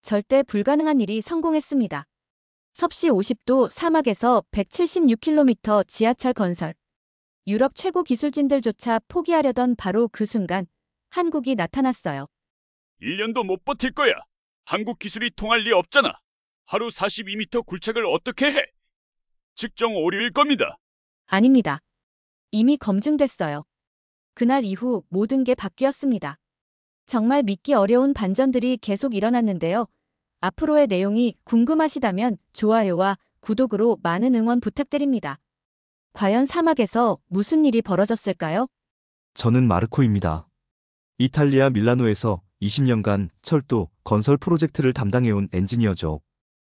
절대 불가능한 일이 성공했습니다. 섭씨 50도 사막에서 176km 지하철 건설. 유럽 최고 기술진들조차 포기하려던 바로 그 순간 한국이 나타났어요. 1년도 못 버틸 거야. 한국 기술이 통할 리 없잖아. 하루 42m 굴착을 어떻게 해? 측정 오류일 겁니다. 아닙니다. 이미 검증됐어요. 그날 이후 모든 게 바뀌었습니다. 정말 믿기 어려운 반전들이 계속 일어났는데요. 앞으로의 내용이 궁금하시다면 좋아요와 구독으로 많은 응원 부탁드립니다. 과연 사막에서 무슨 일이 벌어졌을까요? 저는 마르코입니다. 이탈리아 밀라노에서 20년간 철도 건설 프로젝트를 담당해온 엔지니어죠.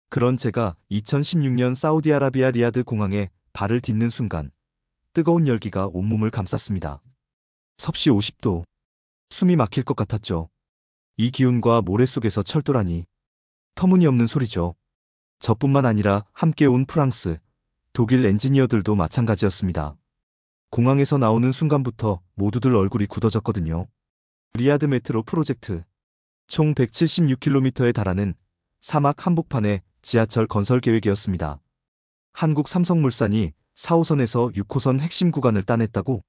그런 제가 2016년 사우디아라비아 리야드 공항에 발을 딛는 순간 뜨거운 열기가 온몸을 감쌌습니다. 섭씨 50도. 숨이 막힐 것 같았죠. 이 기운과 모래 속에서 철도라니. 터무니없는 소리죠. 저뿐만 아니라 함께 온 프랑스, 독일 엔지니어들도 마찬가지였습니다. 공항에서 나오는 순간부터 모두들 얼굴이 굳어졌거든요. 리야드 메트로 프로젝트. 총 176km에 달하는 사막 한복판의 지하철 건설 계획이었습니다. 한국 삼성물산이 4호선에서 6호선 핵심 구간을 따냈다고?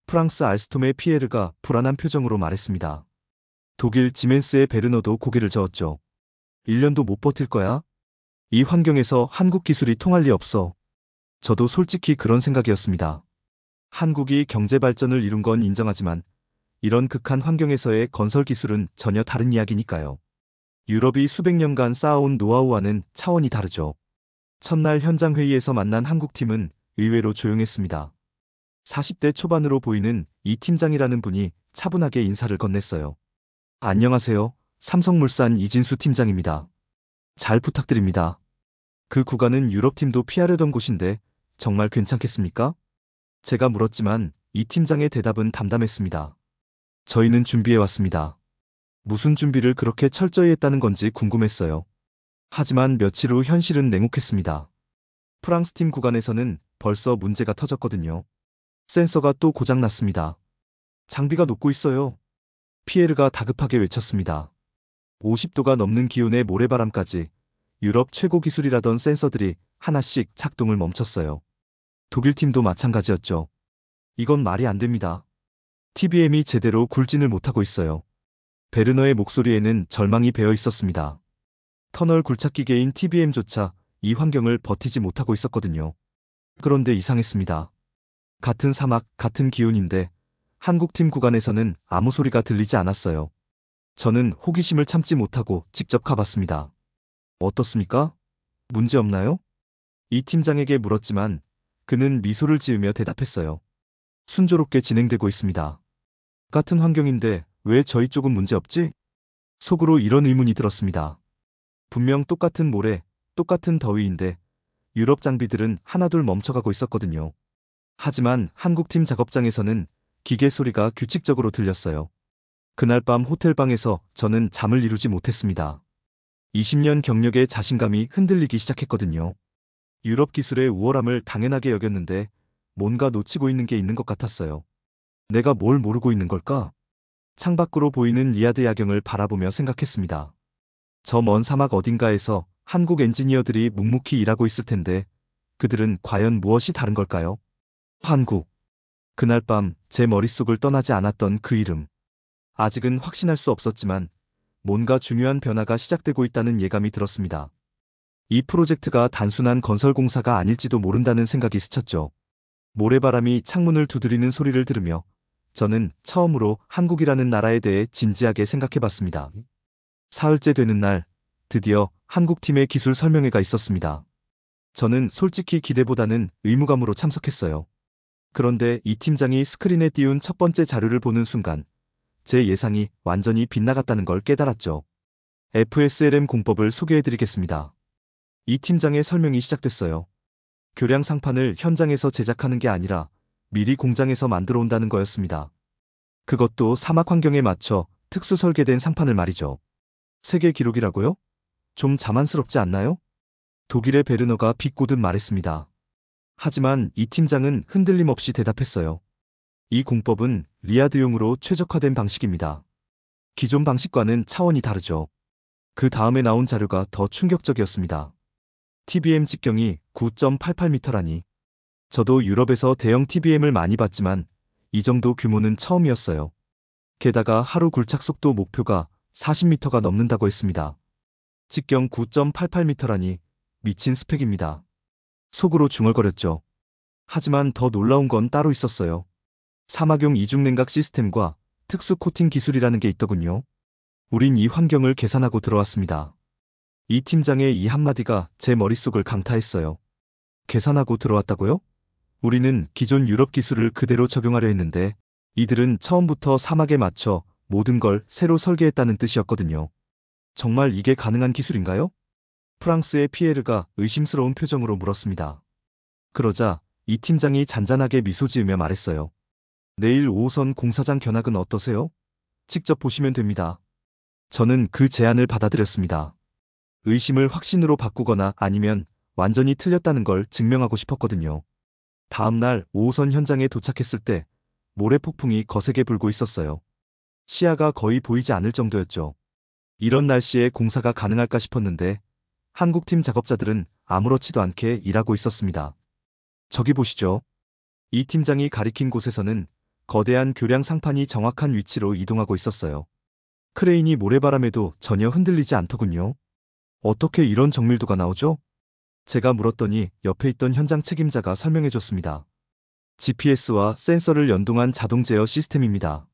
프랑스 알스톰의 피에르가 불안한 표정으로 말했습니다. 독일 지멘스의 베르너도 고개를 저었죠. 1년도 못 버틸 거야? 이 환경에서 한국 기술이 통할 리 없어. 저도 솔직히 그런 생각이었습니다. 한국이 경제 발전을 이룬 건 인정하지만 이런 극한 환경에서의 건설 기술은 전혀 다른 이야기니까요. 유럽이 수백 년간 쌓아온 노하우와는 차원이 다르죠. 첫날 현장 회의에서 만난 한국팀은 의외로 조용했습니다. 40대 초반으로 보이는 이 팀장이라는 분이 차분하게 인사를 건넸어요. 안녕하세요. 삼성물산 이진수 팀장입니다. 잘 부탁드립니다. 그 구간은 유럽팀도 피하려던 곳인데 정말 괜찮겠습니까? 제가 물었지만 이 팀장의 대답은 담담했습니다. 저희는 준비해왔습니다. 무슨 준비를 그렇게 철저히 했다는 건지 궁금했어요. 하지만 며칠 후 현실은 냉혹했습니다. 프랑스 팀 구간에서는 벌써 문제가 터졌거든요. 센서가 또 고장났습니다. 장비가 녹고 있어요. 피에르가 다급하게 외쳤습니다. 50도가 넘는 기온의 모래바람까지 유럽 최고 기술이라던 센서들이 하나씩 작동을 멈췄어요. 독일 팀도 마찬가지였죠. 이건 말이 안 됩니다. TBM이 제대로 굴진을 못하고 있어요. 베르너의 목소리에는 절망이 배어 있었습니다. 터널 굴착 기계인 TBM조차 이 환경을 버티지 못하고 있었거든요. 그런데 이상했습니다. 같은 사막, 같은 기온인데 한국팀 구간에서는 아무 소리가 들리지 않았어요. 저는 호기심을 참지 못하고 직접 가봤습니다. 어떻습니까? 문제 없나요? 이 팀장에게 물었지만 그는 미소를 지으며 대답했어요. 순조롭게 진행되고 있습니다. 같은 환경인데 왜 저희 쪽은 문제 없지? 속으로 이런 의문이 들었습니다. 분명 똑같은 모래, 똑같은 더위인데 유럽 장비들은 하나둘 멈춰가고 있었거든요. 하지만 한국팀 작업장에서는 기계 소리가 규칙적으로 들렸어요. 그날 밤 호텔방에서 저는 잠을 이루지 못했습니다. 20년 경력의 자신감이 흔들리기 시작했거든요. 유럽 기술의 우월함을 당연하게 여겼는데 뭔가 놓치고 있는 게 있는 것 같았어요. 내가 뭘 모르고 있는 걸까? 창밖으로 보이는 리야드 야경을 바라보며 생각했습니다. 저 먼 사막 어딘가에서 한국 엔지니어들이 묵묵히 일하고 있을 텐데 그들은 과연 무엇이 다른 걸까요? 한국. 그날 밤 제 머릿속을 떠나지 않았던 그 이름. 아직은 확신할 수 없었지만 뭔가 중요한 변화가 시작되고 있다는 예감이 들었습니다. 이 프로젝트가 단순한 건설 공사가 아닐지도 모른다는 생각이 스쳤죠. 모래바람이 창문을 두드리는 소리를 들으며 저는 처음으로 한국이라는 나라에 대해 진지하게 생각해봤습니다. 사흘째 되는 날, 드디어 한국팀의 기술 설명회가 있었습니다. 저는 솔직히 기대보다는 의무감으로 참석했어요. 그런데 이 팀장이 스크린에 띄운 첫 번째 자료를 보는 순간 제 예상이 완전히 빗나갔다는 걸 깨달았죠. FSLM 공법을 소개해드리겠습니다. 이 팀장의 설명이 시작됐어요. 교량 상판을 현장에서 제작하는 게 아니라 미리 공장에서 만들어 온다는 거였습니다. 그것도 사막 환경에 맞춰 특수 설계된 상판을 말이죠. 세계 기록이라고요? 좀 자만스럽지 않나요? 독일의 베르너가 비꼬듯 말했습니다. 하지만 이 팀장은 흔들림 없이 대답했어요. 이 공법은 리야드용으로 최적화된 방식입니다. 기존 방식과는 차원이 다르죠. 그 다음에 나온 자료가 더 충격적이었습니다. TBM 직경이 9.88m라니. 저도 유럽에서 대형 TBM을 많이 봤지만 이 정도 규모는 처음이었어요. 게다가 하루 굴착 속도 목표가 40m가 넘는다고 했습니다. 직경 9.88m라니 미친 스펙입니다. 속으로 중얼거렸죠. 하지만 더 놀라운 건 따로 있었어요. 사막용 이중냉각 시스템과 특수 코팅 기술이라는 게 있더군요. 우린 이 환경을 계산하고 들어왔습니다. 이 팀장의 이 한마디가 제 머릿속을 강타했어요. 계산하고 들어왔다고요? 우리는 기존 유럽 기술을 그대로 적용하려 했는데 이들은 처음부터 사막에 맞춰 모든 걸 새로 설계했다는 뜻이었거든요. 정말 이게 가능한 기술인가요? 프랑스의 피에르가 의심스러운 표정으로 물었습니다. 그러자 이 팀장이 잔잔하게 미소 지으며 말했어요. 내일 5호선 공사장 견학은 어떠세요? 직접 보시면 됩니다. 저는 그 제안을 받아들였습니다. 의심을 확신으로 바꾸거나 아니면 완전히 틀렸다는 걸 증명하고 싶었거든요. 다음 날 5호선 현장에 도착했을 때 모래 폭풍이 거세게 불고 있었어요. 시야가 거의 보이지 않을 정도였죠. 이런 날씨에 공사가 가능할까 싶었는데 한국팀 작업자들은 아무렇지도 않게 일하고 있었습니다. 저기 보시죠. 이 팀장이 가리킨 곳에서는 거대한 교량 상판이 정확한 위치로 이동하고 있었어요. 크레인이 모래바람에도 전혀 흔들리지 않더군요. 어떻게 이런 정밀도가 나오죠? 제가 물었더니 옆에 있던 현장 책임자가 설명해줬습니다. GPS와 센서를 연동한 자동 제어 시스템입니다.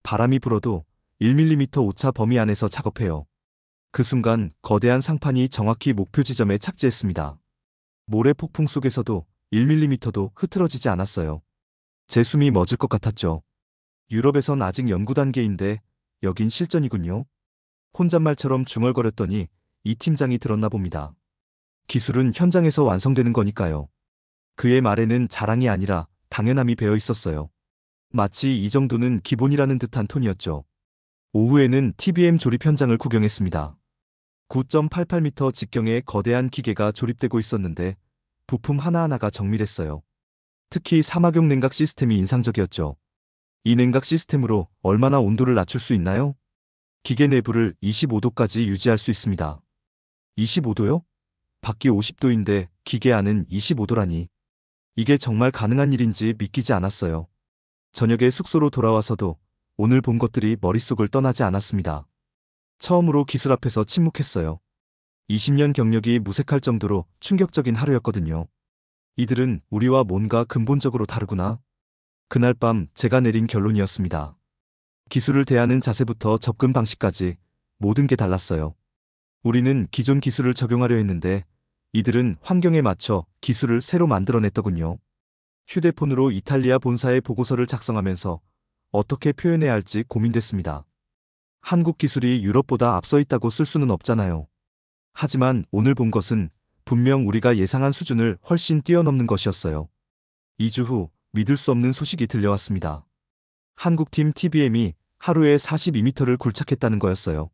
바람이 불어도 1mm 오차 범위 안에서 작업해요. 그 순간 거대한 상판이 정확히 목표 지점에 착지했습니다. 모래 폭풍 속에서도 1mm도 흐트러지지 않았어요. 제 숨이 멎을 것 같았죠. 유럽에선 아직 연구 단계인데 여긴 실전이군요. 혼잣말처럼 중얼거렸더니 이 팀장이 들었나 봅니다. 기술은 현장에서 완성되는 거니까요. 그의 말에는 자랑이 아니라 당연함이 배어 있었어요. 마치 이 정도는 기본이라는 듯한 톤이었죠. 오후에는 TBM 조립 현장을 구경했습니다. 9.88m 직경의 거대한 기계가 조립되고 있었는데 부품 하나하나가 정밀했어요. 특히 사막용 냉각 시스템이 인상적이었죠. 이 냉각 시스템으로 얼마나 온도를 낮출 수 있나요? 기계 내부를 25도까지 유지할 수 있습니다. 25도요? 밖이 50도인데 기계 안은 25도라니. 이게 정말 가능한 일인지 믿기지 않았어요. 저녁에 숙소로 돌아와서도 오늘 본 것들이 머릿속을 떠나지 않았습니다. 처음으로 기술 앞에서 침묵했어요. 20년 경력이 무색할 정도로 충격적인 하루였거든요. 이들은 우리와 뭔가 근본적으로 다르구나. 그날 밤 제가 내린 결론이었습니다. 기술을 대하는 자세부터 접근 방식까지 모든 게 달랐어요. 우리는 기존 기술을 적용하려 했는데 이들은 환경에 맞춰 기술을 새로 만들어냈더군요. 휴대폰으로 이탈리아 본사의 보고서를 작성하면서 어떻게 표현해야 할지 고민됐습니다. 한국 기술이 유럽보다 앞서 있다고 쓸 수는 없잖아요. 하지만 오늘 본 것은 분명 우리가 예상한 수준을 훨씬 뛰어넘는 것이었어요. 2주 후 믿을 수 없는 소식이 들려왔습니다. 한국팀 TBM이 하루에 42m를 굴착했다는 거였어요.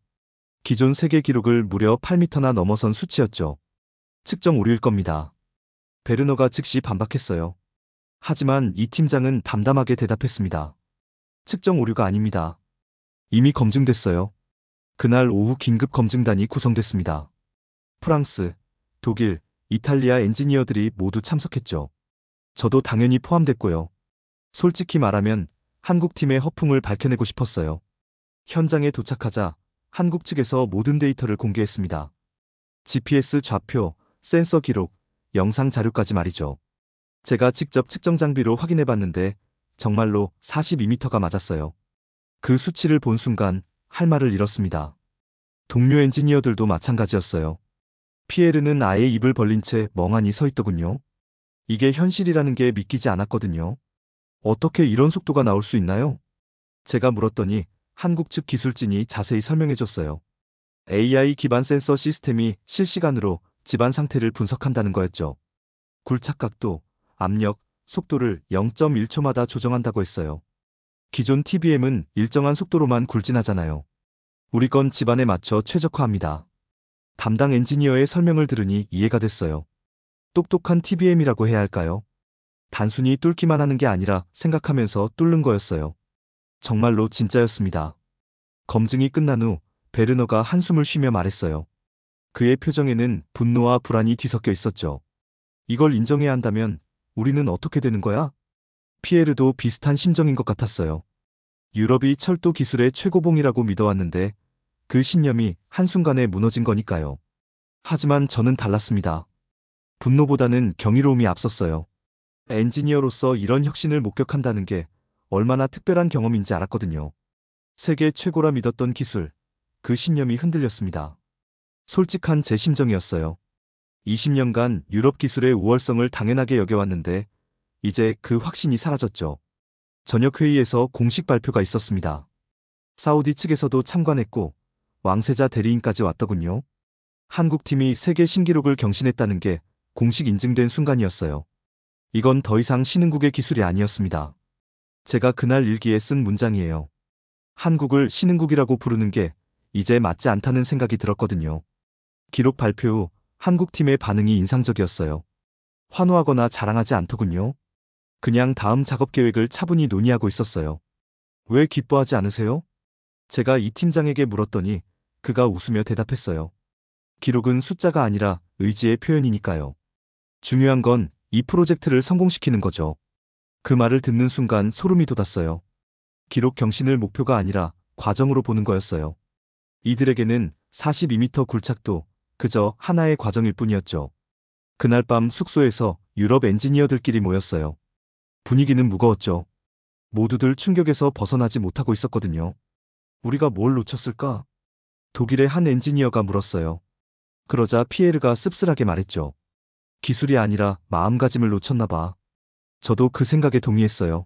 기존 세계 기록을 무려 8m나 넘어선 수치였죠. 측정 오류일 겁니다. 베르너가 즉시 반박했어요. 하지만 이 팀장은 담담하게 대답했습니다. 측정 오류가 아닙니다. 이미 검증됐어요. 그날 오후 긴급 검증단이 구성됐습니다. 프랑스, 독일, 이탈리아 엔지니어들이 모두 참석했죠. 저도 당연히 포함됐고요. 솔직히 말하면 한국팀의 허풍을 밝혀내고 싶었어요. 현장에 도착하자 한국 측에서 모든 데이터를 공개했습니다. GPS 좌표, 센서 기록, 영상 자료까지 말이죠. 제가 직접 측정 장비로 확인해봤는데 정말로 42m가 맞았어요. 그 수치를 본 순간 할 말을 잃었습니다. 동료 엔지니어들도 마찬가지였어요. 피에르는 아예 입을 벌린 채 멍하니 서 있더군요. 이게 현실이라는 게 믿기지 않았거든요. 어떻게 이런 속도가 나올 수 있나요? 제가 물었더니 한국 측 기술진이 자세히 설명해줬어요. AI 기반 센서 시스템이 실시간으로 집안 상태를 분석한다는 거였죠. 굴착 각도, 압력, 속도를 0.1초마다 조정한다고 했어요. 기존 TBM은 일정한 속도로만 굴진하잖아요. 우리 건 집안에 맞춰 최적화합니다. 담당 엔지니어의 설명을 들으니 이해가 됐어요. 똑똑한 TBM이라고 해야 할까요? 단순히 뚫기만 하는 게 아니라 생각하면서 뚫는 거였어요. 정말로 진짜였습니다. 검증이 끝난 후 베르너가 한숨을 쉬며 말했어요. 그의 표정에는 분노와 불안이 뒤섞여 있었죠. 이걸 인정해야 한다면 우리는 어떻게 되는 거야? 피에르도 비슷한 심정인 것 같았어요. 유럽이 철도 기술의 최고봉이라고 믿어왔는데 그 신념이 한순간에 무너진 거니까요. 하지만 저는 달랐습니다. 분노보다는 경이로움이 앞섰어요. 엔지니어로서 이런 혁신을 목격한다는 게 얼마나 특별한 경험인지 알았거든요. 세계 최고라 믿었던 기술, 그 신념이 흔들렸습니다. 솔직한 제 심정이었어요. 20년간 유럽 기술의 우월성을 당연하게 여겨왔는데 이제 그 확신이 사라졌죠. 저녁 회의에서 공식 발표가 있었습니다. 사우디 측에서도 참관했고 왕세자 대리인까지 왔더군요. 한국팀이 세계 신기록을 경신했다는 게 공식 인증된 순간이었어요. 이건 더 이상 신흥국의 기술이 아니었습니다. 제가 그날 일기에 쓴 문장이에요. 한국을 신흥국이라고 부르는 게 이제 맞지 않다는 생각이 들었거든요. 기록 발표 후 한국팀의 반응이 인상적이었어요. 환호하거나 자랑하지 않더군요. 그냥 다음 작업 계획을 차분히 논의하고 있었어요. 왜 기뻐하지 않으세요? 제가 이 팀장에게 물었더니 그가 웃으며 대답했어요. 기록은 숫자가 아니라 의지의 표현이니까요. 중요한 건 이 프로젝트를 성공시키는 거죠. 그 말을 듣는 순간 소름이 돋았어요. 기록 경신을 목표가 아니라 과정으로 보는 거였어요. 이들에게는 42m 굴착도 그저 하나의 과정일 뿐이었죠. 그날 밤 숙소에서 유럽 엔지니어들끼리 모였어요. 분위기는 무거웠죠. 모두들 충격에서 벗어나지 못하고 있었거든요. 우리가 뭘 놓쳤을까? 독일의 한 엔지니어가 물었어요. 그러자 피에르가 씁쓸하게 말했죠. 기술이 아니라 마음가짐을 놓쳤나 봐. 저도 그 생각에 동의했어요.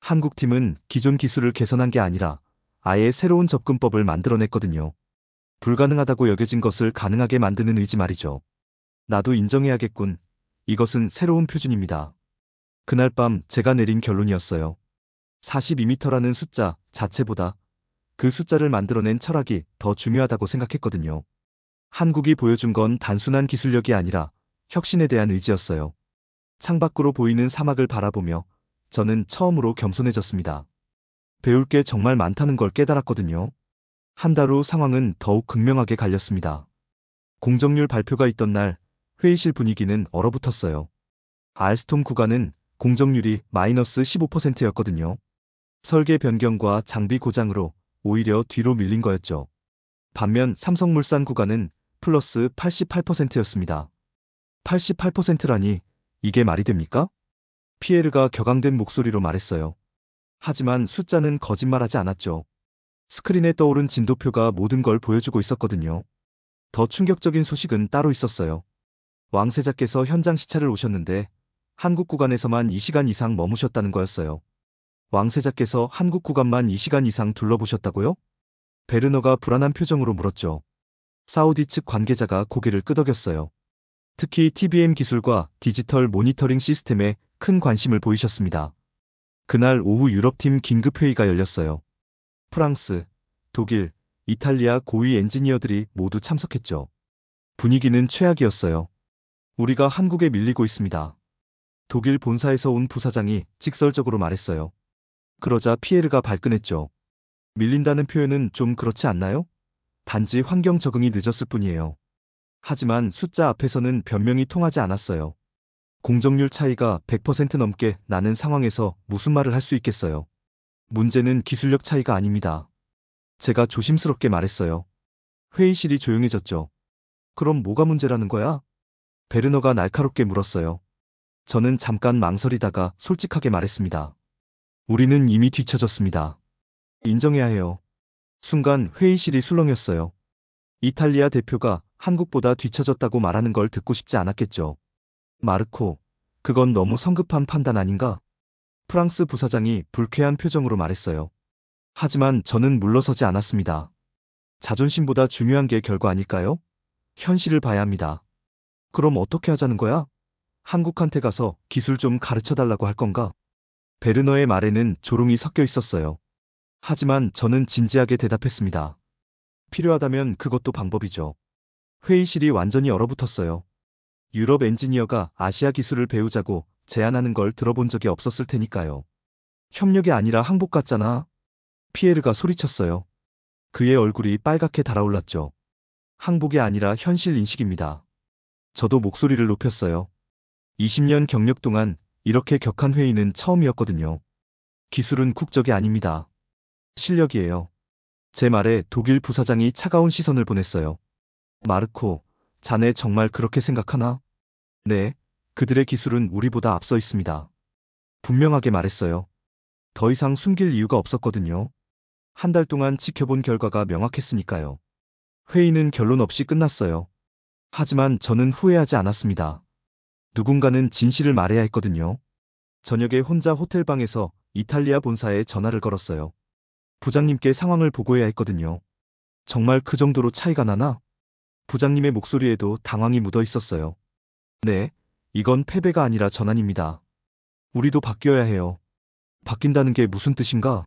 한국팀은 기존 기술을 개선한 게 아니라 아예 새로운 접근법을 만들어냈거든요. 불가능하다고 여겨진 것을 가능하게 만드는 의지 말이죠. 나도 인정해야겠군. 이것은 새로운 표준입니다. 그날 밤 제가 내린 결론이었어요. 42m라는 숫자 자체보다 그 숫자를 만들어낸 철학이 더 중요하다고 생각했거든요. 한국이 보여준 건 단순한 기술력이 아니라 혁신에 대한 의지였어요. 창밖으로 보이는 사막을 바라보며 저는 처음으로 겸손해졌습니다. 배울 게 정말 많다는 걸 깨달았거든요. 한 달 후 상황은 더욱 극명하게 갈렸습니다. 공정률 발표가 있던 날 회의실 분위기는 얼어붙었어요. 알스톰 구간은 공정률이 마이너스 15%였거든요. 설계 변경과 장비 고장으로 오히려 뒤로 밀린 거였죠. 반면 삼성물산 구간은 플러스 88%였습니다. 88%라니 이게 말이 됩니까? 피에르가 격앙된 목소리로 말했어요. 하지만 숫자는 거짓말하지 않았죠. 스크린에 떠오른 진도표가 모든 걸 보여주고 있었거든요. 더 충격적인 소식은 따로 있었어요. 왕세자께서 현장 시찰을 오셨는데 한국 구간에서만 2시간 이상 머무셨다는 거였어요. 왕세자께서 한국 구간만 2시간 이상 둘러보셨다고요? 베르너가 불안한 표정으로 물었죠. 사우디 측 관계자가 고개를 끄덕였어요. 특히 TBM 기술과 디지털 모니터링 시스템에 큰 관심을 보이셨습니다. 그날 오후 유럽팀 긴급회의가 열렸어요. 프랑스, 독일, 이탈리아 고위 엔지니어들이 모두 참석했죠. 분위기는 최악이었어요. 우리가 한국에 밀리고 있습니다. 독일 본사에서 온 부사장이 직설적으로 말했어요. 그러자 피에르가 발끈했죠. 밀린다는 표현은 좀 그렇지 않나요? 단지 환경 적응이 늦었을 뿐이에요. 하지만 숫자 앞에서는 변명이 통하지 않았어요. 공정률 차이가 100% 넘게 나는 상황에서 무슨 말을 할 수 있겠어요. 문제는 기술력 차이가 아닙니다. 제가 조심스럽게 말했어요. 회의실이 조용해졌죠. 그럼 뭐가 문제라는 거야? 베르너가 날카롭게 물었어요. 저는 잠깐 망설이다가 솔직하게 말했습니다. 우리는 이미 뒤처졌습니다. 인정해야 해요. 순간 회의실이 술렁였어요. 이탈리아 대표가 한국보다 뒤처졌다고 말하는 걸 듣고 싶지 않았겠죠. 마르코, 그건 너무 성급한 판단 아닌가? 프랑스 부사장이 불쾌한 표정으로 말했어요. 하지만 저는 물러서지 않았습니다. 자존심보다 중요한 게 결과 아닐까요? 현실을 봐야 합니다. 그럼 어떻게 하자는 거야? 한국한테 가서 기술 좀 가르쳐 달라고 할 건가? 베르너의 말에는 조롱이 섞여 있었어요. 하지만 저는 진지하게 대답했습니다. 필요하다면 그것도 방법이죠. 회의실이 완전히 얼어붙었어요. 유럽 엔지니어가 아시아 기술을 배우자고 제안하는 걸 들어본 적이 없었을 테니까요. 협력이 아니라 항복 같잖아. 피에르가 소리쳤어요. 그의 얼굴이 빨갛게 달아올랐죠. 항복이 아니라 현실 인식입니다. 저도 목소리를 높였어요. 20년 경력 동안 이렇게 격한 회의는 처음이었거든요. 기술은 국적이 아닙니다. 실력이에요. 제 말에 독일 부사장이 차가운 시선을 보냈어요. 마르코, 자네 정말 그렇게 생각하나? 네, 그들의 기술은 우리보다 앞서 있습니다. 분명하게 말했어요. 더 이상 숨길 이유가 없었거든요. 한 달 동안 지켜본 결과가 명확했으니까요. 회의는 결론 없이 끝났어요. 하지만 저는 후회하지 않았습니다. 누군가는 진실을 말해야 했거든요. 저녁에 혼자 호텔방에서 이탈리아 본사에 전화를 걸었어요. 부장님께 상황을 보고해야 했거든요. 정말 그 정도로 차이가 나나? 부장님의 목소리에도 당황이 묻어 있었어요. 네, 이건 패배가 아니라 전환입니다. 우리도 바뀌어야 해요. 바뀐다는 게 무슨 뜻인가?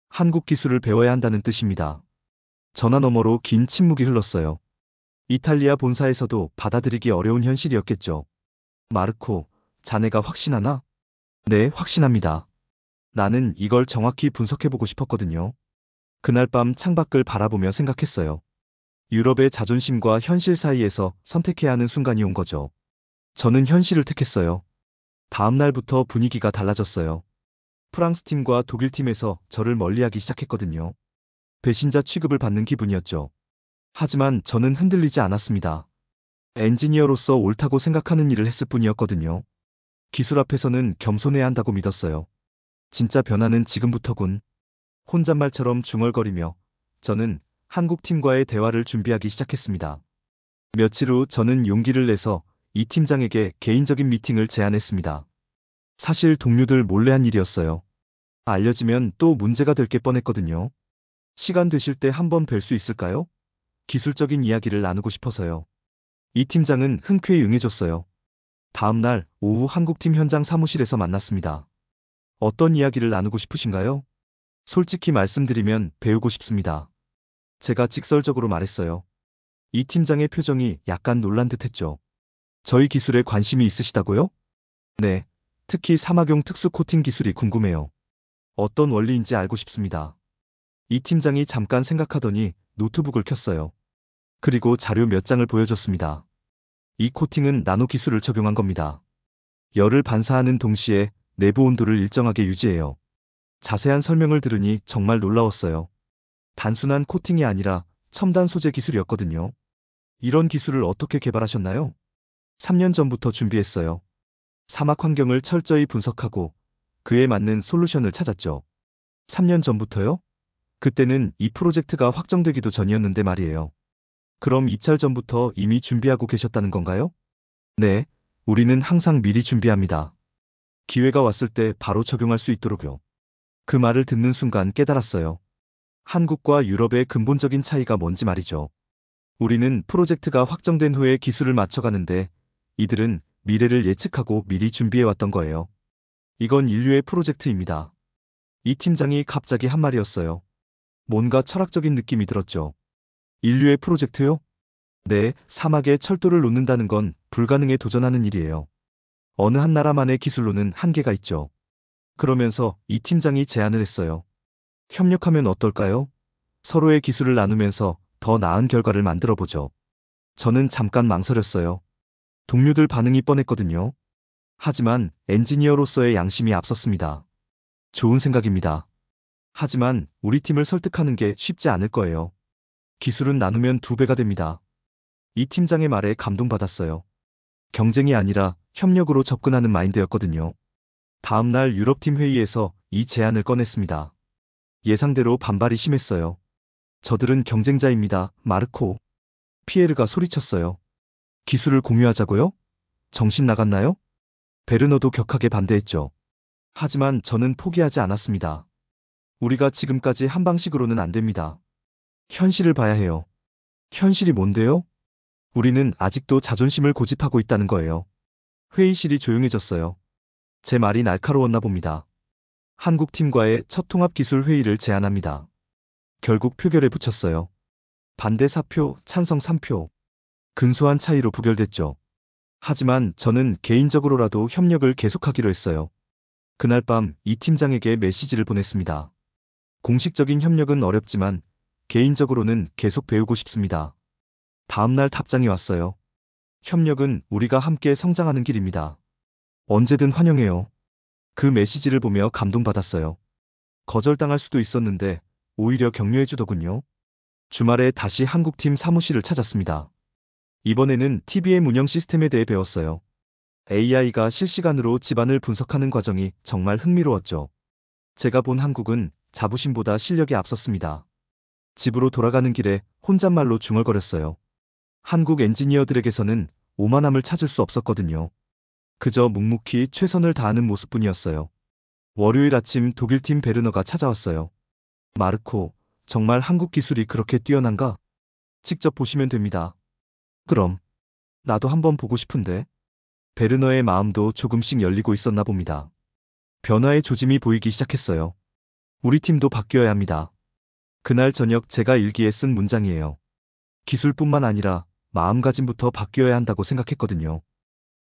한국 기술을 배워야 한다는 뜻입니다. 전화 너머로 긴 침묵이 흘렀어요. 이탈리아 본사에서도 받아들이기 어려운 현실이었겠죠. 마르코, 자네가 확신하나? 네, 확신합니다. 나는 이걸 정확히 분석해보고 싶었거든요. 그날 밤 창밖을 바라보며 생각했어요. 유럽의 자존심과 현실 사이에서 선택해야 하는 순간이 온 거죠. 저는 현실을 택했어요. 다음 날부터 분위기가 달라졌어요. 프랑스 팀과 독일 팀에서 저를 멀리하기 시작했거든요. 배신자 취급을 받는 기분이었죠. 하지만 저는 흔들리지 않았습니다. 엔지니어로서 옳다고 생각하는 일을 했을 뿐이었거든요. 기술 앞에서는 겸손해야 한다고 믿었어요. 진짜 변화는 지금부터군. 혼잣말처럼 중얼거리며 저는 한국 팀과의 대화를 준비하기 시작했습니다. 며칠 후 저는 용기를 내서 이 팀장에게 개인적인 미팅을 제안했습니다. 사실 동료들 몰래 한 일이었어요. 알려지면 또 문제가 될 게 뻔했거든요. 시간 되실 때 한번 뵐 수 있을까요? 기술적인 이야기를 나누고 싶어서요. 이 팀장은 흔쾌히 응해줬어요. 다음 날 오후 한국팀 현장 사무실에서 만났습니다. 어떤 이야기를 나누고 싶으신가요? 솔직히 말씀드리면 배우고 싶습니다. 제가 직설적으로 말했어요. 이 팀장의 표정이 약간 놀란 듯했죠. 저희 기술에 관심이 있으시다고요? 네, 특히 사막용 특수 코팅 기술이 궁금해요. 어떤 원리인지 알고 싶습니다. 이 팀장이 잠깐 생각하더니 노트북을 켰어요. 그리고 자료 몇 장을 보여줬습니다. 이 코팅은 나노 기술을 적용한 겁니다. 열을 반사하는 동시에 내부 온도를 일정하게 유지해요. 자세한 설명을 들으니 정말 놀라웠어요. 단순한 코팅이 아니라 첨단 소재 기술이었거든요. 이런 기술을 어떻게 개발하셨나요? 3년 전부터 준비했어요. 사막 환경을 철저히 분석하고 그에 맞는 솔루션을 찾았죠. 3년 전부터요? 그때는 이 프로젝트가 확정되기도 전이었는데 말이에요. 그럼 입찰 전부터 이미 준비하고 계셨다는 건가요? 네, 우리는 항상 미리 준비합니다. 기회가 왔을 때 바로 적용할 수 있도록요. 그 말을 듣는 순간 깨달았어요. 한국과 유럽의 근본적인 차이가 뭔지 말이죠. 우리는 프로젝트가 확정된 후에 기술을 맞춰가는데 이들은 미래를 예측하고 미리 준비해왔던 거예요. 이건 인류의 프로젝트입니다. 이 팀장이 갑자기 한 말이었어요. 뭔가 철학적인 느낌이 들었죠. 인류의 프로젝트요? 네, 사막에 철도를 놓는다는 건 불가능에 도전하는 일이에요. 어느 한 나라만의 기술로는 한계가 있죠. 그러면서 이 팀장이 제안을 했어요. 협력하면 어떨까요? 서로의 기술을 나누면서 더 나은 결과를 만들어보죠. 저는 잠깐 망설였어요. 동료들 반응이 뻔했거든요. 하지만 엔지니어로서의 양심이 앞섰습니다. 좋은 생각입니다. 하지만 우리 팀을 설득하는 게 쉽지 않을 거예요. 기술은 나누면 2배가 됩니다. 이 팀장의 말에 감동받았어요. 경쟁이 아니라 협력으로 접근하는 마인드였거든요. 다음 날 유럽팀 회의에서 이 제안을 꺼냈습니다. 예상대로 반발이 심했어요. 저들은 경쟁자입니다, 마르코. 피에르가 소리쳤어요. 기술을 공유하자고요? 정신 나갔나요? 베르너도 격하게 반대했죠. 하지만 저는 포기하지 않았습니다. 우리가 지금까지 한 방식으로는 안 됩니다. 현실을 봐야 해요. 현실이 뭔데요? 우리는 아직도 자존심을 고집하고 있다는 거예요. 회의실이 조용해졌어요. 제 말이 날카로웠나 봅니다. 한국 팀과의 첫 통합 기술 회의를 제안합니다. 결국 표결에 붙였어요. 반대 4표, 찬성 3표. 근소한 차이로 부결됐죠. 하지만 저는 개인적으로라도 협력을 계속하기로 했어요. 그날 밤 이 팀장에게 메시지를 보냈습니다. 공식적인 협력은 어렵지만 개인적으로는 계속 배우고 싶습니다. 다음날 답장이 왔어요. 협력은 우리가 함께 성장하는 길입니다. 언제든 환영해요. 그 메시지를 보며 감동받았어요. 거절당할 수도 있었는데 오히려 격려해 주더군요. 주말에 다시 한국팀 사무실을 찾았습니다. 이번에는 TBM 운영 시스템에 대해 배웠어요. AI가 실시간으로 집안을 분석하는 과정이 정말 흥미로웠죠. 제가 본 한국은 자부심보다 실력에 앞섰습니다. 집으로 돌아가는 길에 혼잣말로 중얼거렸어요. 한국 엔지니어들에게서는 오만함을 찾을 수 없었거든요. 그저 묵묵히 최선을 다하는 모습뿐이었어요. 월요일 아침 독일팀 베르너가 찾아왔어요. 마르코, 정말 한국 기술이 그렇게 뛰어난가? 직접 보시면 됩니다. 그럼, 나도 한번 보고 싶은데. 베르너의 마음도 조금씩 열리고 있었나 봅니다. 변화의 조짐이 보이기 시작했어요. 우리 팀도 바뀌어야 합니다. 그날 저녁 제가 일기에 쓴 문장이에요. 기술뿐만 아니라 마음가짐부터 바뀌어야 한다고 생각했거든요.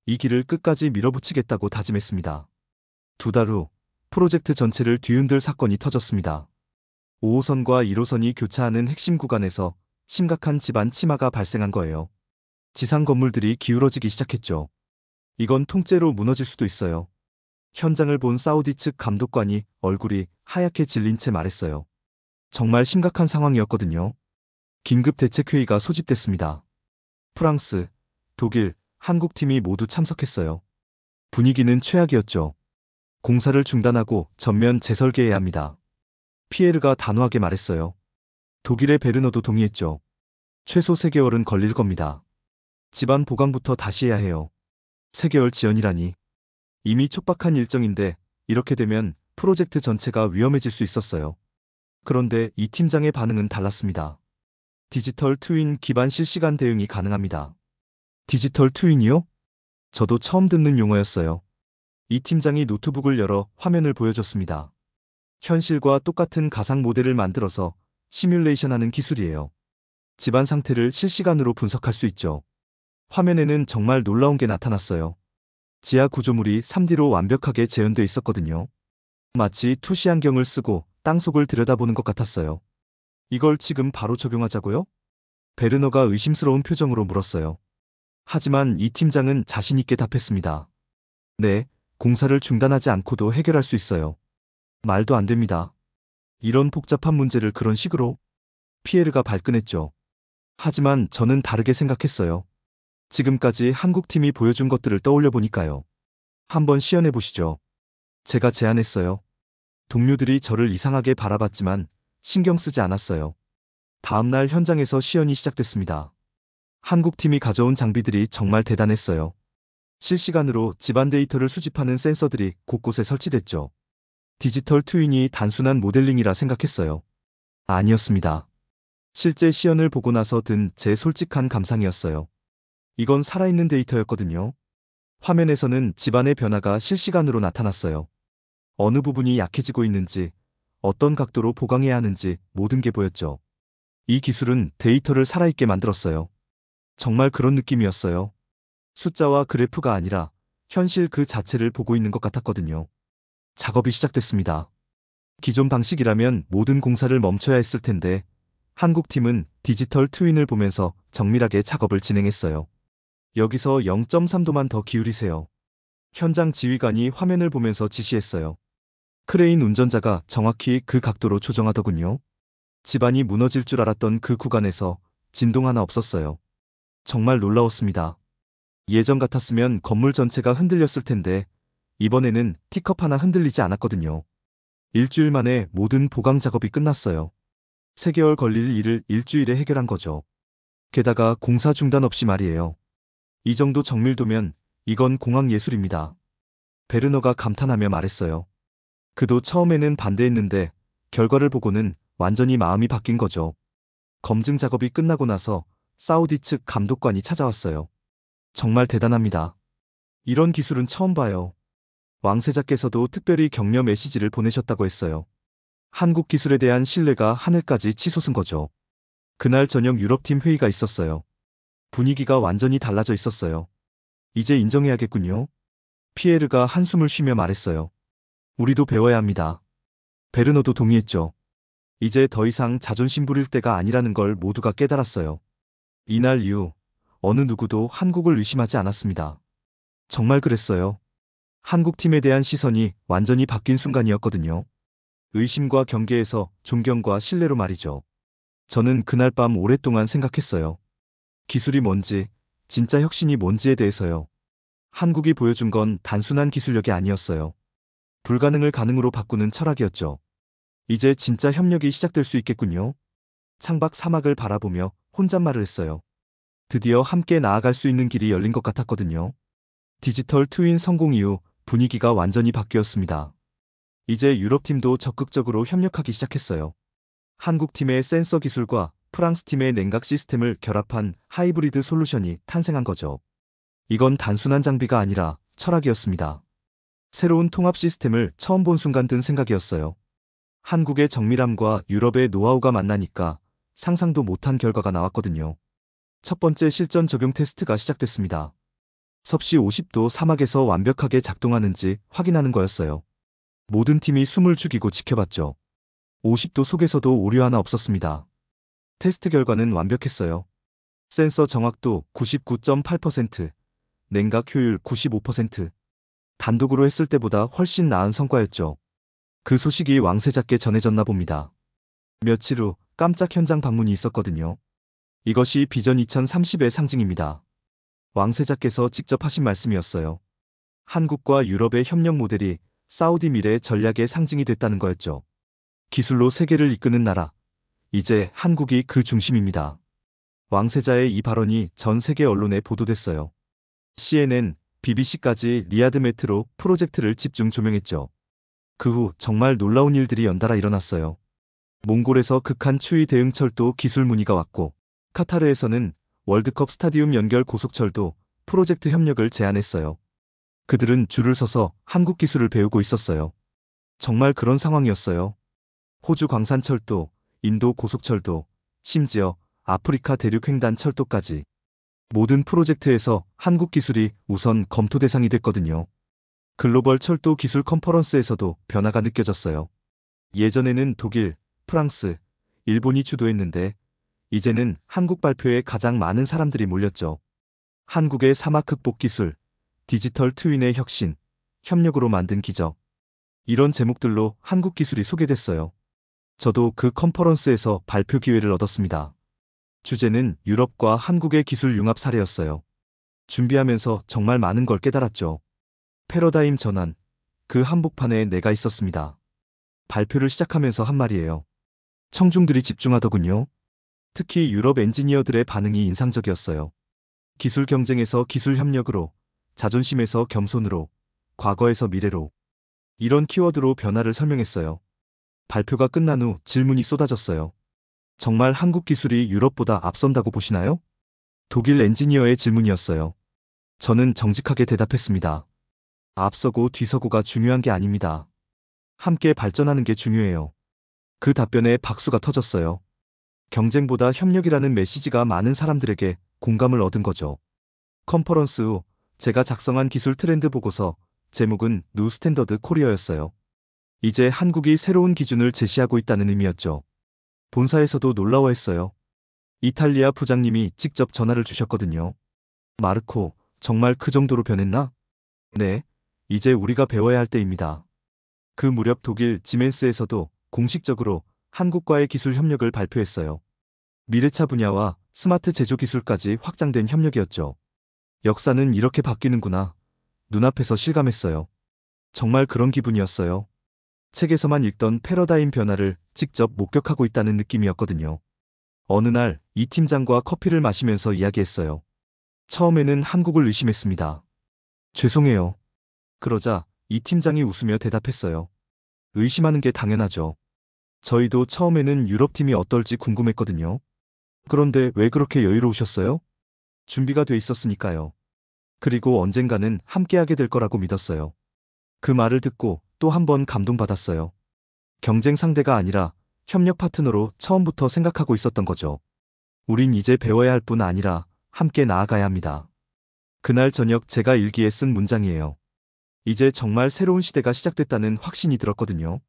이 길을 끝까지 밀어붙이겠다고 다짐했습니다. 2달 후, 프로젝트 전체를 뒤흔들 사건이 터졌습니다. 5호선과 1호선이 교차하는 핵심 구간에서 심각한 집안 침하가 발생한 거예요. 지상 건물들이 기울어지기 시작했죠. 이건 통째로 무너질 수도 있어요. 현장을 본 사우디 측 감독관이 얼굴이 하얗게 질린 채 말했어요. 정말 심각한 상황이었거든요. 긴급 대책회의가 소집됐습니다. 프랑스, 독일, 한국 팀이 모두 참석했어요. 분위기는 최악이었죠. 공사를 중단하고 전면 재설계해야 합니다. 피에르가 단호하게 말했어요. 독일의 베르너도 동의했죠. 최소 3개월은 걸릴 겁니다. 집안 보강부터 다시 해야 해요. 3개월 지연이라니. 이미 촉박한 일정인데 이렇게 되면 프로젝트 전체가 위험해질 수 있었어요. 그런데 이 팀장의 반응은 달랐습니다. 디지털 트윈 기반 실시간 대응이 가능합니다. 디지털 트윈이요? 저도 처음 듣는 용어였어요. 이 팀장이 노트북을 열어 화면을 보여줬습니다. 현실과 똑같은 가상 모델을 만들어서 시뮬레이션하는 기술이에요. 집안 상태를 실시간으로 분석할 수 있죠. 화면에는 정말 놀라운 게 나타났어요. 지하 구조물이 3D로 완벽하게 재현돼 있었거든요. 마치 투시 안경을 쓰고 땅속을 들여다보는 것 같았어요. 이걸 지금 바로 적용하자고요? 베르너가 의심스러운 표정으로 물었어요. 하지만 이 팀장은 자신 있게 답했습니다. 네, 공사를 중단하지 않고도 해결할 수 있어요. 말도 안 됩니다. 이런 복잡한 문제를 그런 식으로? 피에르가 발끈했죠. 하지만 저는 다르게 생각했어요. 지금까지 한국팀이 보여준 것들을 떠올려 보니까요. 한번 시연해 보시죠. 제가 제안했어요. 동료들이 저를 이상하게 바라봤지만 신경 쓰지 않았어요. 다음날 현장에서 시연이 시작됐습니다. 한국팀이 가져온 장비들이 정말 대단했어요. 실시간으로 집안 데이터를 수집하는 센서들이 곳곳에 설치됐죠. 디지털 트윈이 단순한 모델링이라 생각했어요. 아니었습니다. 실제 시연을 보고 나서 든 제 솔직한 감상이었어요. 이건 살아있는 데이터였거든요. 화면에서는 집안의 변화가 실시간으로 나타났어요. 어느 부분이 약해지고 있는지, 어떤 각도로 보강해야 하는지 모든 게 보였죠. 이 기술은 데이터를 살아있게 만들었어요. 정말 그런 느낌이었어요. 숫자와 그래프가 아니라 현실 그 자체를 보고 있는 것 같았거든요. 작업이 시작됐습니다. 기존 방식이라면 모든 공사를 멈춰야 했을 텐데 한국팀은 디지털 트윈을 보면서 정밀하게 작업을 진행했어요. 여기서 0.3도만 더 기울이세요. 현장 지휘관이 화면을 보면서 지시했어요. 크레인 운전자가 정확히 그 각도로 조정하더군요. 집안이 무너질 줄 알았던 그 구간에서 진동 하나 없었어요. 정말 놀라웠습니다. 예전 같았으면 건물 전체가 흔들렸을 텐데 이번에는 티컵 하나 흔들리지 않았거든요. 일주일 만에 모든 보강 작업이 끝났어요. 3개월 걸릴 일을 일주일에 해결한 거죠. 게다가 공사 중단 없이 말이에요. 이 정도 정밀도면 이건 공학 예술입니다. 베르너가 감탄하며 말했어요. 그도 처음에는 반대했는데 결과를 보고는 완전히 마음이 바뀐 거죠. 검증 작업이 끝나고 나서 사우디 측 감독관이 찾아왔어요. 정말 대단합니다. 이런 기술은 처음 봐요. 왕세자께서도 특별히 격려 메시지를 보내셨다고 했어요. 한국 기술에 대한 신뢰가 하늘까지 치솟은 거죠. 그날 저녁 유럽팀 회의가 있었어요. 분위기가 완전히 달라져 있었어요. 이제 인정해야겠군요. 피에르가 한숨을 쉬며 말했어요. 우리도 배워야 합니다. 베르너도 동의했죠. 이제 더 이상 자존심 부릴 때가 아니라는 걸 모두가 깨달았어요. 이날 이후 어느 누구도 한국을 의심하지 않았습니다. 정말 그랬어요. 한국팀에 대한 시선이 완전히 바뀐 순간이었거든요. 의심과 경계에서 존경과 신뢰로 말이죠. 저는 그날 밤 오랫동안 생각했어요. 기술이 뭔지, 진짜 혁신이 뭔지에 대해서요. 한국이 보여준 건 단순한 기술력이 아니었어요. 불가능을 가능으로 바꾸는 철학이었죠. 이제 진짜 협력이 시작될 수 있겠군요. 창밖 사막을 바라보며 혼잣말을 했어요. 드디어 함께 나아갈 수 있는 길이 열린 것 같았거든요. 디지털 트윈 성공 이후 분위기가 완전히 바뀌었습니다. 이제 유럽팀도 적극적으로 협력하기 시작했어요. 한국팀의 센서 기술과 프랑스팀의 냉각 시스템을 결합한 하이브리드 솔루션이 탄생한 거죠. 이건 단순한 장비가 아니라 철학이었습니다. 새로운 통합 시스템을 처음 본 순간 든 생각이었어요. 한국의 정밀함과 유럽의 노하우가 만나니까 상상도 못한 결과가 나왔거든요. 첫 번째 실전 적용 테스트가 시작됐습니다. 섭씨 50도 사막에서 완벽하게 작동하는지 확인하는 거였어요. 모든 팀이 숨을 죽이고 지켜봤죠. 50도 속에서도 오류 하나 없었습니다. 테스트 결과는 완벽했어요. 센서 정확도 99.8%, 냉각 효율 95%, 단독으로 했을 때보다 훨씬 나은 성과였죠. 그 소식이 왕세자께 전해졌나 봅니다. 며칠 후 깜짝 현장 방문이 있었거든요. 이것이 비전 2030의 상징입니다. 왕세자께서 직접 하신 말씀이었어요. 한국과 유럽의 협력 모델이 사우디 미래 전략의 상징이 됐다는 거였죠. 기술로 세계를 이끄는 나라. 이제 한국이 그 중심입니다. 왕세자의 이 발언이 전 세계 언론에 보도됐어요. CNN, BBC까지 리야드 메트로 프로젝트를 집중 조명했죠. 그 후 정말 놀라운 일들이 연달아 일어났어요. 몽골에서 극한 추위 대응 철도 기술 문의가 왔고, 카타르에서는 월드컵 스타디움 연결 고속철도 프로젝트 협력을 제안했어요. 그들은 줄을 서서 한국 기술을 배우고 있었어요. 정말 그런 상황이었어요. 호주 광산철도, 인도 고속철도, 심지어 아프리카 대륙 횡단 철도까지. 모든 프로젝트에서 한국 기술이 우선 검토 대상이 됐거든요. 글로벌 철도 기술 컨퍼런스에서도 변화가 느껴졌어요. 예전에는 독일, 프랑스, 일본이 주도했는데 이제는 한국 발표에 가장 많은 사람들이 몰렸죠. 한국의 사막 극복 기술, 디지털 트윈의 혁신, 협력으로 만든 기적. 이런 제목들로 한국 기술이 소개됐어요. 저도 그 컨퍼런스에서 발표 기회를 얻었습니다. 주제는 유럽과 한국의 기술 융합 사례였어요. 준비하면서 정말 많은 걸 깨달았죠. 패러다임 전환, 그 한복판에 내가 있었습니다. 발표를 시작하면서 한 말이에요. 청중들이 집중하더군요. 특히 유럽 엔지니어들의 반응이 인상적이었어요. 기술 경쟁에서 기술 협력으로, 자존심에서 겸손으로, 과거에서 미래로. 이런 키워드로 변화를 설명했어요. 발표가 끝난 후 질문이 쏟아졌어요. 정말 한국 기술이 유럽보다 앞선다고 보시나요? 독일 엔지니어의 질문이었어요. 저는 정직하게 대답했습니다. 앞서고 뒤서고가 중요한 게 아닙니다. 함께 발전하는 게 중요해요. 그 답변에 박수가 터졌어요. 경쟁보다 협력이라는 메시지가 많은 사람들에게 공감을 얻은 거죠. 컨퍼런스 후 제가 작성한 기술 트렌드 보고서, 제목은 뉴 스탠더드 코리어였어요. 이제 한국이 새로운 기준을 제시하고 있다는 의미였죠. 본사에서도 놀라워했어요. 이탈리아 부장님이 직접 전화를 주셨거든요. 마르코, 정말 그 정도로 변했나? 네, 이제 우리가 배워야 할 때입니다. 그 무렵 독일 지멘스에서도 공식적으로 한국과의 기술 협력을 발표했어요. 미래차 분야와 스마트 제조 기술까지 확장된 협력이었죠. 역사는 이렇게 바뀌는구나. 눈앞에서 실감했어요. 정말 그런 기분이었어요. 책에서만 읽던 패러다임 변화를 직접 목격하고 있다는 느낌이었거든요. 어느 날 이 팀장과 커피를 마시면서 이야기했어요. 처음에는 한국을 의심했습니다. 죄송해요. 그러자 이 팀장이 웃으며 대답했어요. 의심하는 게 당연하죠. 저희도 처음에는 유럽팀이 어떨지 궁금했거든요. 그런데 왜 그렇게 여유로우셨어요? 준비가 돼 있었으니까요. 그리고 언젠가는 함께하게 될 거라고 믿었어요. 그 말을 듣고 또 한 번 감동받았어요. 경쟁 상대가 아니라 협력 파트너로 처음부터 생각하고 있었던 거죠. 우린 이제 배워야 할 뿐 아니라 함께 나아가야 합니다. 그날 저녁 제가 일기에 쓴 문장이에요. 이제 정말 새로운 시대가 시작됐다는 확신이 들었거든요.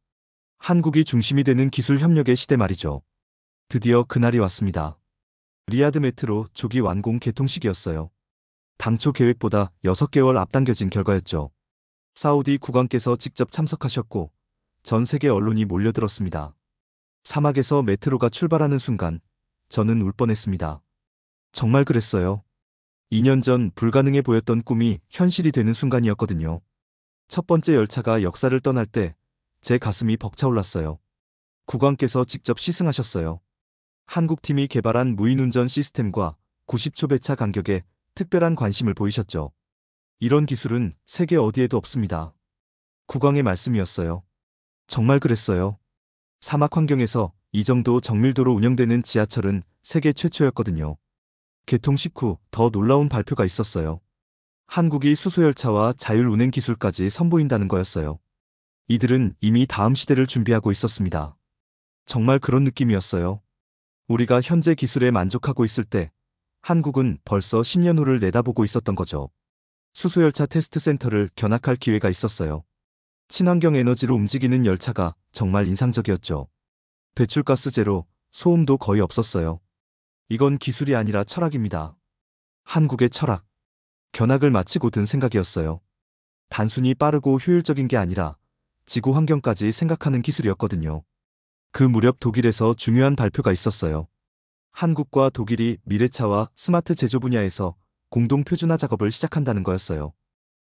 한국이 중심이 되는 기술 협력의 시대 말이죠. 드디어 그날이 왔습니다. 리야드 메트로 조기 완공 개통식이었어요. 당초 계획보다 6개월 앞당겨진 결과였죠. 사우디 국왕께서 직접 참석하셨고 전 세계 언론이 몰려들었습니다. 사막에서 메트로가 출발하는 순간 저는 울 뻔했습니다. 정말 그랬어요. 2년 전 불가능해 보였던 꿈이 현실이 되는 순간이었거든요. 첫 번째 열차가 역사를 떠날 때 제 가슴이 벅차올랐어요. 국왕께서 직접 시승하셨어요. 한국팀이 개발한 무인운전 시스템과 90초 배차 간격에 특별한 관심을 보이셨죠. 이런 기술은 세계 어디에도 없습니다. 국왕의 말씀이었어요. 정말 그랬어요. 사막 환경에서 이 정도 정밀도로 운영되는 지하철은 세계 최초였거든요. 개통식 후 더 놀라운 발표가 있었어요. 한국이 수소열차와 자율운행 기술까지 선보인다는 거였어요. 이들은 이미 다음 시대를 준비하고 있었습니다. 정말 그런 느낌이었어요. 우리가 현재 기술에 만족하고 있을 때 한국은 벌써 10년 후를 내다보고 있었던 거죠. 수소열차 테스트 센터를 견학할 기회가 있었어요. 친환경 에너지로 움직이는 열차가 정말 인상적이었죠. 배출가스 제로, 소음도 거의 없었어요. 이건 기술이 아니라 철학입니다. 한국의 철학. 견학을 마치고 든 생각이었어요. 단순히 빠르고 효율적인 게 아니라 지구 환경까지 생각하는 기술이었거든요. 그 무렵 독일에서 중요한 발표가 있었어요. 한국과 독일이 미래차와 스마트 제조 분야에서 공동 표준화 작업을 시작한다는 거였어요.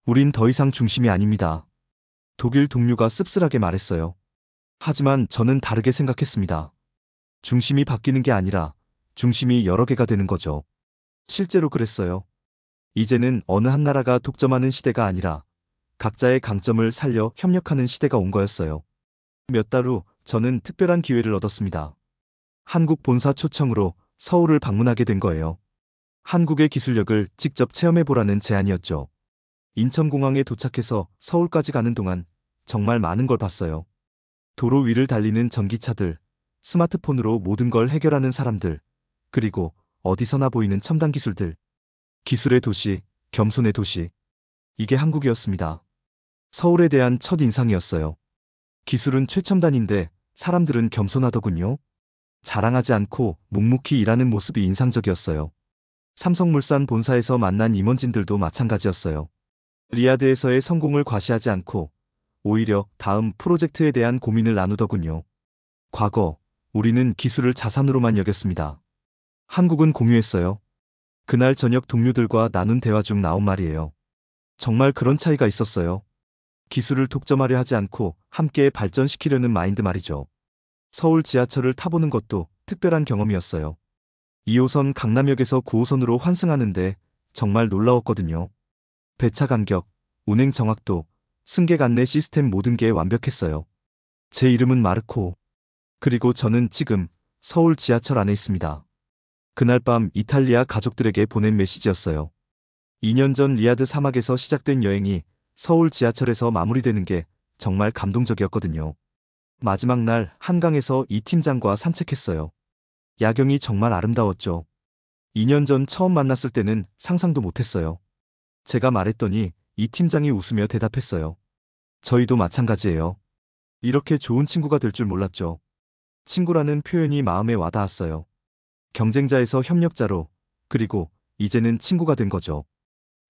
우린 더 이상 중심이 아닙니다. 독일 동료가 씁쓸하게 말했어요. 하지만 저는 다르게 생각했습니다. 중심이 바뀌는 게 아니라 중심이 여러 개가 되는 거죠. 실제로 그랬어요. 이제는 어느 한 나라가 독점하는 시대가 아니라 각자의 강점을 살려 협력하는 시대가 온 거였어요. 몇 달 후 저는 특별한 기회를 얻었습니다. 한국 본사 초청으로 서울을 방문하게 된 거예요. 한국의 기술력을 직접 체험해보라는 제안이었죠. 인천공항에 도착해서 서울까지 가는 동안 정말 많은 걸 봤어요. 도로 위를 달리는 전기차들, 스마트폰으로 모든 걸 해결하는 사람들, 그리고 어디서나 보이는 첨단 기술들. 기술의 도시, 겸손의 도시. 이게 한국이었습니다. 서울에 대한 첫 인상이었어요. 기술은 최첨단인데 사람들은 겸손하더군요. 자랑하지 않고 묵묵히 일하는 모습이 인상적이었어요. 삼성물산 본사에서 만난 임원진들도 마찬가지였어요. 리야드에서의 성공을 과시하지 않고 오히려 다음 프로젝트에 대한 고민을 나누더군요. 과거, 우리는 기술을 자산으로만 여겼습니다. 한국은 공유했어요. 그날 저녁 동료들과 나눈 대화 중 나온 말이에요. 정말 그런 차이가 있었어요. 기술을 독점하려 하지 않고 함께 발전시키려는 마인드 말이죠. 서울 지하철을 타보는 것도 특별한 경험이었어요. 2호선 강남역에서 9호선으로 환승하는데 정말 놀라웠거든요. 배차 간격, 운행 정확도, 승객 안내 시스템 모든 게 완벽했어요. 제 이름은 마르코. 그리고 저는 지금 서울 지하철 안에 있습니다. 그날 밤 이탈리아 가족들에게 보낸 메시지였어요. 2년 전 리야드 사막에서 시작된 여행이 서울 지하철에서 마무리되는 게 정말 감동적이었거든요. 마지막 날 한강에서 이 팀장과 산책했어요. 야경이 정말 아름다웠죠. 2년 전 처음 만났을 때는 상상도 못했어요. 제가 말했더니 이 팀장이 웃으며 대답했어요. 저희도 마찬가지예요. 이렇게 좋은 친구가 될 줄 몰랐죠. 친구라는 표현이 마음에 와닿았어요. 경쟁자에서 협력자로, 그리고 이제는 친구가 된 거죠.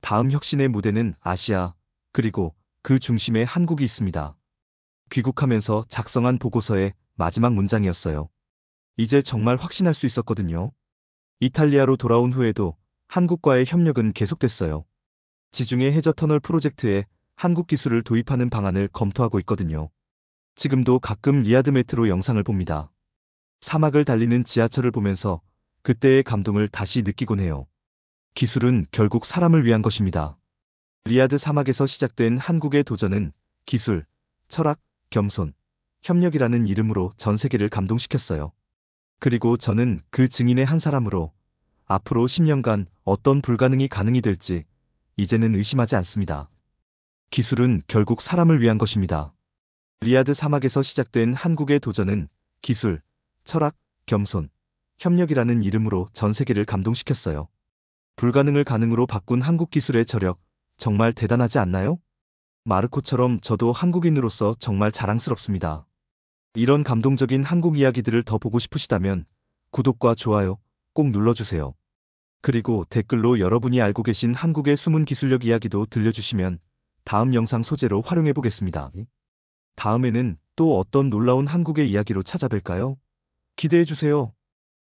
다음 혁신의 무대는 아시아, 그리고 그 중심에 한국이 있습니다. 귀국하면서 작성한 보고서의 마지막 문장이었어요. 이제 정말 확신할 수 있었거든요. 이탈리아로 돌아온 후에도 한국과의 협력은 계속됐어요. 지중해 해저 터널 프로젝트에 한국 기술을 도입하는 방안을 검토하고 있거든요. 지금도 가끔 리야드 메트로 영상을 봅니다. 사막을 달리는 지하철을 보면서 그때의 감동을 다시 느끼곤 해요. 기술은 결국 사람을 위한 것입니다. 리야드 사막에서 시작된 한국의 도전은 기술, 철학, 겸손, 협력이라는 이름으로 전 세계를 감동시켰어요. 그리고 저는 그 증인의 한 사람으로 앞으로 10년간 어떤 불가능이 가능이 될지 이제는 의심하지 않습니다. 기술은 결국 사람을 위한 것입니다. 리야드 사막에서 시작된 한국의 도전은 기술, 철학, 겸손, 협력이라는 이름으로 전 세계를 감동시켰어요. 불가능을 가능으로 바꾼 한국 기술의 저력, 정말 대단하지 않나요? 마르코처럼 저도 한국인으로서 정말 자랑스럽습니다. 이런 감동적인 한국 이야기들을 더 보고 싶으시다면 구독과 좋아요 꼭 눌러주세요. 그리고 댓글로 여러분이 알고 계신 한국의 숨은 기술력 이야기도 들려주시면 다음 영상 소재로 활용해 보겠습니다. 다음에는 또 어떤 놀라운 한국의 이야기로 찾아뵐까요? 기대해 주세요.